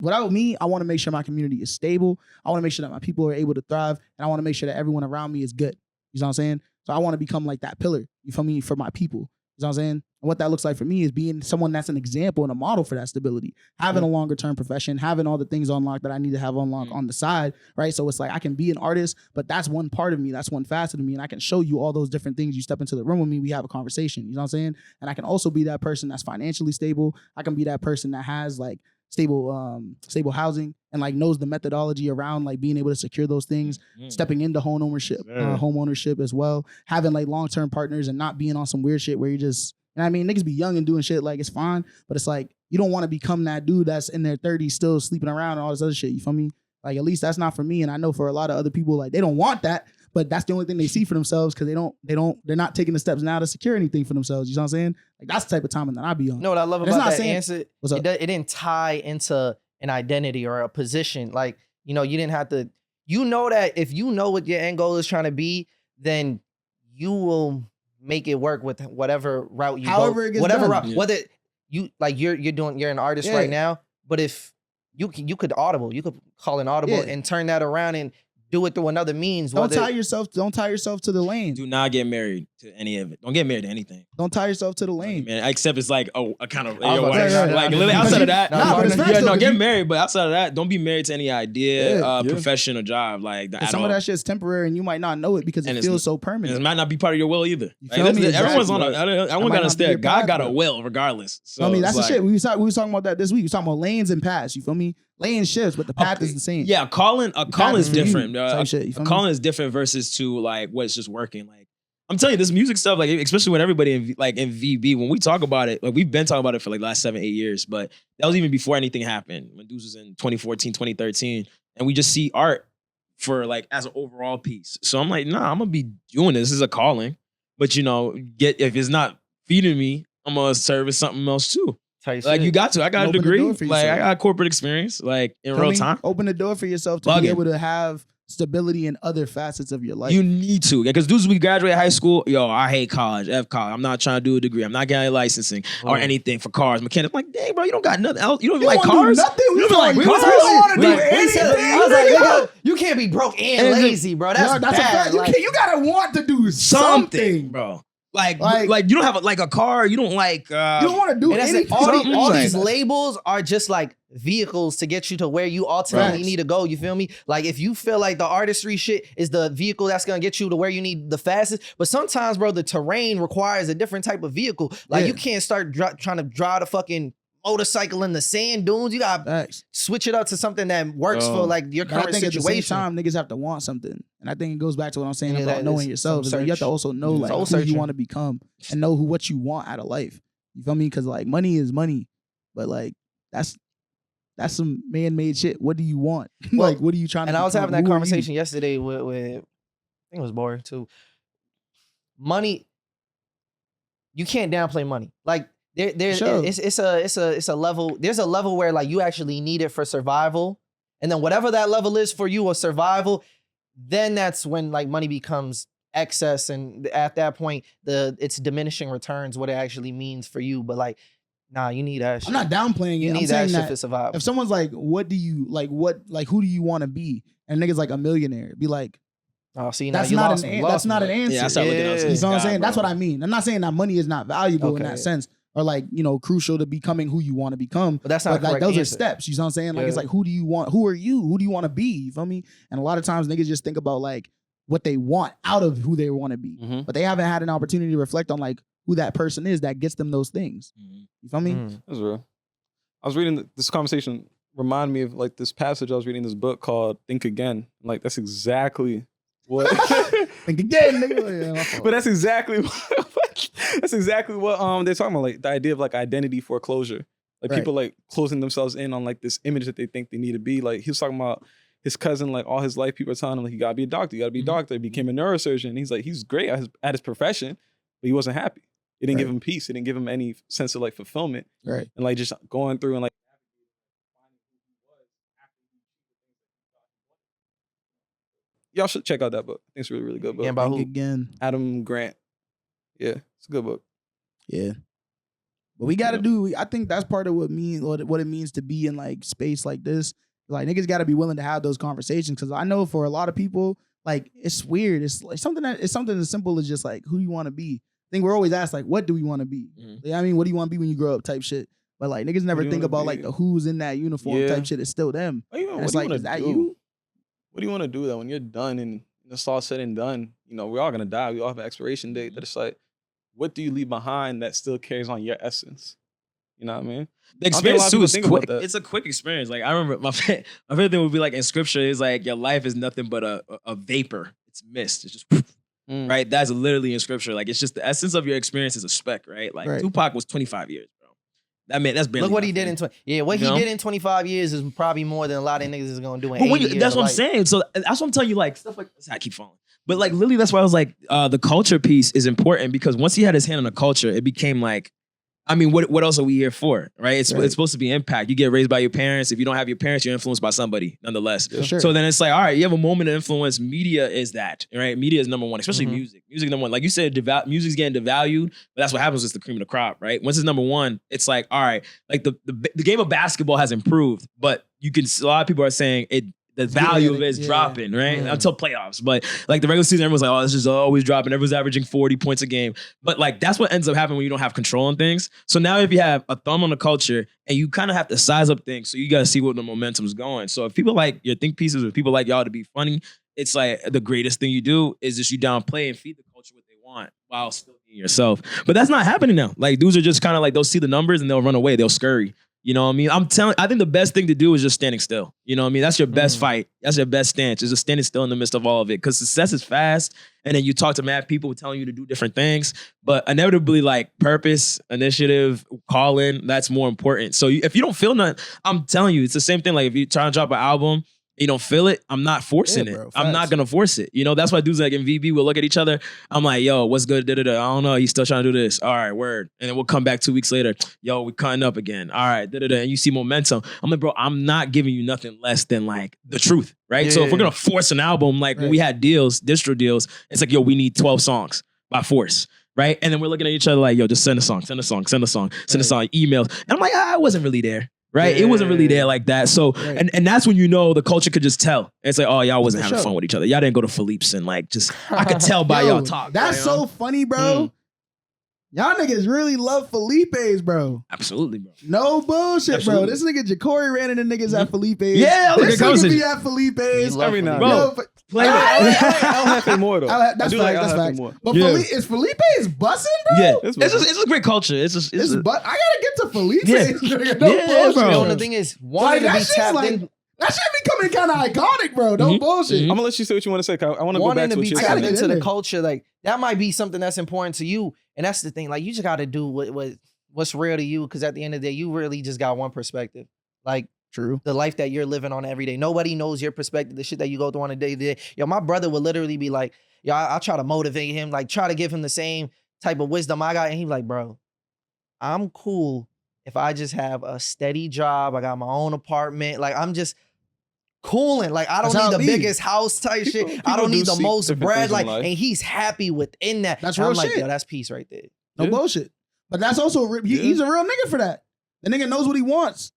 Without me, I want to make sure my community is stable. I want to make sure that my people are able to thrive, and I want to make sure that everyone around me is good. You know what I'm saying? So I want to become like that pillar. You feel me? For my people. You know what I'm saying? And what that looks like for me is being someone that's an example and a model for that stability. Having a longer term profession, having all the things on lock that I need to have on lock on the side, right? So it's like I can be an artist, but that's one part of me. That's one facet of me. And I can show you all those different things. You step into the room with me, we have a conversation. You know what I'm saying? And I can also be that person that's financially stable. I can be that person that has like stable housing and like knows the methodology around like being able to secure those things, stepping into home ownership as well, having like long-term partners and not being on some weird shit where you just, and I mean, niggas be young and doing shit like it's fine, but it's like you don't want to become that dude that's in their 30s still sleeping around and all this other shit. You feel me? Like at least that's not for me. And I know for a lot of other people, like they don't want that, but that's the only thing they see for themselves because they're not taking the steps now to secure anything for themselves. You know what I'm saying? Like that's the type of time that I be on. You know what I love about that answer? It didn't tie into an identity or a position. Like, you know, you didn't have to, you know that if you know what your end goal is trying to be, then you will make it work with whatever route you However go. it gets whatever done. route, whether you like you're an artist right now, but if you could call an audible and turn that around and do it through another means. Don't tie yourself to the lane. Do not get married to any of it. Don't get married to anything. Don't tie yourself to the lane. Man, except it's like a kind of right. like literally outside of that. Get you- married, but outside of that, don't be married to any idea, profession or job. Like some of that shit's temporary, and you might not know it because it feels so permanent. It might not be part of your will either. Like, everyone's on everyone got to understand. God got a will regardless. So I mean, that's the shit. We was talking about that this week. We was talking about lanes and paths. You feel me? Lane shifts, but the path is the same. Yeah, calling is different. Calling is different versus to like what's just working. Like I'm telling you, this music stuff, like especially when everybody in VB, when we talk about it, like we've been talking about it for like the last 7-8 years, but that was even before anything happened. When dudes was in 2014, 2013, and we just see art for like as an overall piece. So I'm like, nah, I'm gonna be doing this. This is a calling, but you know, if it's not feeding me, I'm gonna service something else too. Like you got to. I got a degree. Like I got corporate experience. Like in real time. Open the door for yourself to be able to have stability in other facets of your life. You need to. Because dudes, we graduate high school. Yo, I hate college. F college. I'm not trying to do a degree. I'm not getting licensing or anything for cars. Mechanic. I'm like, dang, bro, you don't got nothing else. You don't even like cars. Nothing. You don't like cars. We don't want to do anything. I was like, nigga, you can't be broke and lazy, bro. That's bad. You gotta want to do something, bro. Like you don't have a car. You don't like. You don't want to do anything. All these labels are just like vehicles to get you to where you ultimately need to go. You feel me? Like if you feel like the artistry shit is the vehicle that's gonna get you to where you need the fastest, but sometimes, bro, the terrain requires a different type of vehicle. Like you can't start trying to drive the fucking motorcycle in the sand dunes. You gotta switch it up to something that works for like your current situation. At the same time, niggas have to want something, and I think it goes back to what I'm saying about knowing yourself. Is like you have to also know like who you want to become and know what you want out of life. You feel me? Because like money is money, but like that's some man-made shit. What do you want? Like what are you trying to? And I was having that conversation yesterday with I think it was Boris too. Money, you can't downplay money. Like. It's a level. There's a level where like you actually need it for survival, and then whatever that level is for you or survival, then that's when like money becomes excess, and at that point it's diminishing returns what it actually means for you. But like, nah, you need that shit. I'm not downplaying it. You need that shit for survival. If someone's like, what do you like? Who do you want to be? And niggas like a millionaire, be like. Oh, see, that's not an answer. Yeah, I started looking at you know what I'm saying? That's what I mean. I'm not saying that money is not valuable in that sense. Or like, you know, crucial to becoming who you want to become. But that's not like those answer. are steps. You know what I'm saying? Like it's like, who do you want? Who are you? Who do you want to be? You feel me? And a lot of times niggas just think about like what they want out of who they want to be. Mm-hmm. But they haven't had an opportunity to reflect on like who that person is that gets them those things. Mm-hmm. You feel me? That's real. I was reading this conversation reminded me of like this passage. I was reading this book called Think Again. Like that's exactly what Think Again, nigga. But that's exactly what they're talking about, like the idea of like identity foreclosure. Like people like closing themselves in on like this image that they think they need to be. Like he was talking about his cousin, like all his life people are telling him like you gotta be a doctor, you gotta be a doctor. He became a neurosurgeon. He's like, he's great at his profession, but he wasn't happy. It didn't give him peace. It didn't give him any sense of like fulfillment. Right. And like just going through and like y'all should check out that book. I think it's a really, really good book. Think Again. Adam Grant. Yeah, it's a good book. Yeah. But we gotta do. I think that's part of what it means to be in like space like this. Like niggas gotta be willing to have those conversations because I know for a lot of people, like it's weird. It's like something as simple as just like who you want to be. I think we're always asked like, what do we want to be? Mm-hmm. I mean, what do you want to be when you grow up? Type shit. But like niggas never think about like the who's in that uniform type shit. It's still them. It's like, is that you? What do you want to do though when you're done and it's all said and done? You know, we're all gonna die. We all have an expiration date. That it's like, what do you leave behind that still carries on your essence? You know what I mean? The experience too is quick. It's a quick experience. Like I remember my favorite thing would be like in scripture is like your life is nothing but a vapor. It's mist. It's just right. That's literally in scripture. Like it's just the essence of your experience is a speck. Right. Like Tupac was 25 years, bro. That man, that's barely. Look what he did in 20. Yeah, what he did in 25 years is probably more than a lot of niggas is gonna do in 80 years. That's what I'm saying. So that's what I'm telling you. Like stuff like I keep falling. But like literally, that's why I was like, the culture piece is important because once he had his hand on the culture, it became like, I mean, what else are we here for, right? It's supposed to be impact. You get raised by your parents. If you don't have your parents, you're influenced by somebody, nonetheless. Yeah, sure. So then it's like, all right, you have a moment of influence. Media is that, right? Media is number one, especially music. Music number one. Like you said, music's getting devalued, but that's what happens with the cream of the crop, right? Once it's number one, it's like, all right, like the game of basketball has improved, but a lot of people are saying the value of it is dropping, right? Until playoffs. But like the regular season, everyone's like, oh, this is always dropping. Everyone's averaging 40 points a game. But like that's what ends up happening when you don't have control on things. So now if you have a thumb on the culture and you kind of have to size up things, so you got to see where the momentum's going. So if people like your think pieces or people like y'all to be funny, it's like the greatest thing you do is just you downplay and feed the culture what they want while still being yourself. But that's not happening now. Like dudes are just kind of like, they'll see the numbers and they'll run away. They'll scurry. You know what I mean? I think the best thing to do is just standing still. You know what I mean? That's your best fight. That's your best stance. Is just standing still in the midst of all of it. Because success is fast. And then you talk to mad people telling you to do different things. But inevitably, like purpose, initiative, calling, that's more important. So if you don't feel nothing, I'm telling you, it's the same thing. Like if you're trying to drop an album, you don't feel it, I'm not forcing it. Bro, I'm not gonna force it. You know, that's why dudes like in VB will look at each other. I'm like, yo, what's good? Da-da-da. I don't know. He's still trying to do this. All right, word. And then we'll come back 2 weeks later. Yo, we're cutting up again. All right, da-da-da. And you see momentum. I'm like, bro, I'm not giving you nothing less than like the truth, right? Yeah. So if we're gonna force an album, like when we had deals, distro deals, it's like, yo, we need 12 songs by force. Right. And then we're looking at each other like, yo, just send a song, emails. And I'm like, I wasn't really there. Right. Yeah. It wasn't really there like that. So, and that's when you know the culture could just tell. It's like, oh, y'all wasn't having fun with each other. Y'all didn't go to Philippe's and like just, I could tell by y'all talk. That's so funny, bro. Y'all niggas really love Felipe's, bro. Absolutely, bro. No bullshit, bro. This nigga Jacory ran into niggas at Felipe's. Yeah, this nigga be at Felipe's. Every night. Bro. I'll have it more though. That's facts. But is Felipe's bussin', bro? Yeah, it's just a great culture. I gotta get to Felipe's. Yeah, bro. The thing is, wanting to be tapped in. That shit becoming kind of iconic, bro. No bullshit. I'm gonna let you say what you want to say. I want to go back to what you're saying. Wanting to be tapped into the culture, like that might be something that's important to you, and that's the thing. Like you just got to do what's real to you, because at the end of the day, you really just got one perspective. Like. True. The life that you're living on every day. Nobody knows your perspective, the shit that you go through on a day-to-day. Yo, my brother would literally be like, yo, I'll try to motivate him, like try to give him the same type of wisdom I got. And he's like, bro, I'm cool if I just have a steady job. I got my own apartment. Like I'm just cooling. Like I don't need the biggest house type shit. I don't need the most bread. Like, and he's happy within that. That's real shit. Like, yo, that's peace right there. No bullshit. But that's also, he's a real nigga for that. The nigga knows what he wants.